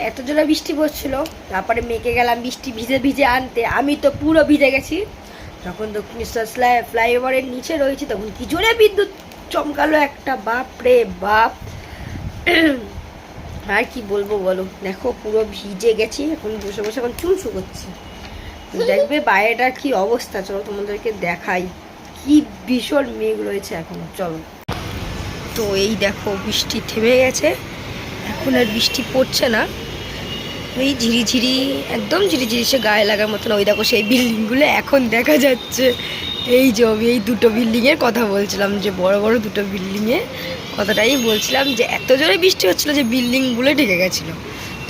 এত জোরে বৃষ্টি পড়ছিল, তারপরে মেয়েকে গেলাম বৃষ্টি ভিজে ভিজে আনতে। আমি তো পুরো ভিজে গেছি। যখন দক্ষিণেশ্বর ফ্লাইওভারের নিচে রয়েছে তখন কি জোরে বিদ্যুৎ চমকালো একটা, বাপ রে বাপ। আর কি বলবো বলো, দেখো পুরো ভিজে গেছি, এখন বসে বসে এখন চুলসু করছি। দেখবে বাইরেটার কি অবস্থা, চলো তোমাদেরকে দেখাই। কি ভীষণ মেঘ রয়েছে এখন, চলো। তো এই দেখো বৃষ্টি থেমে গেছে, এখন আর বৃষ্টি পড়ছে না। ওই ঝিরিঝিরি, একদম ঝিরিঝিরি সে গায়ে লাগার মতন। ওই দেখো সেই বিল্ডিংগুলো এখন দেখা যাচ্ছে। এই যে আমি এই দুটো বিল্ডিংয়ের কথা বলছিলাম, যে বড় বড় দুটো বিল্ডিংয়ের কথাটাই বলছিলাম, যে এত জোরে বৃষ্টি হচ্ছিলো যে বিল্ডিংগুলো ঢেকে গেছিলো।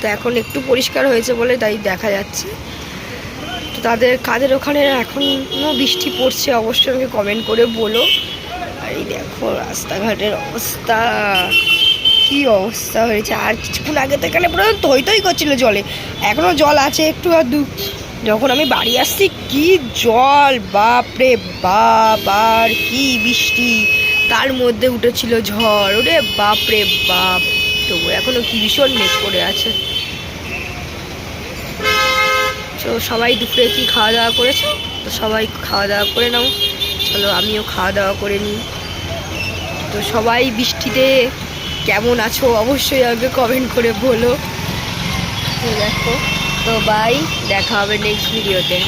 তো এখন একটু পরিষ্কার হয়েছে বলে তাই দেখা যাচ্ছে। তো কাদের ওখানে এখনও বৃষ্টি পড়ছে অবশ্যই আমাকে কমেন্ট করে বলো। আর এই দেখো রাস্তাঘাটের অবস্থা, কি অবস্থা হয়েছে। আর কিছুক্ষণ আগে তো এখানে পুরো থই থই করছিল জলে, এখনো জল আছে একটু আধটু। যখন আমি বাড়ি আসছি কি জল, বাপরে বাপ, আর কি বৃষ্টি, তার মধ্যে উঠেছিল ঝড়, ওরে বাপরে বাপ। তবু এখনো কি ভীষণ মেঘ করে আছে। তো সবাই দুপুরে কি খাওয়া দাওয়া করেছো? তো সবাই খাওয়া দাওয়া করে নাও, চলো আমিও খাওয়া দাওয়া করে নিই। তো সবাই বৃষ্টিতে কেমন আছো অবশ্যই আমাকে কমেন্ট করে বলো। দেখো, তো বাই, দেখা হবে নেক্সট ভিডিওতে।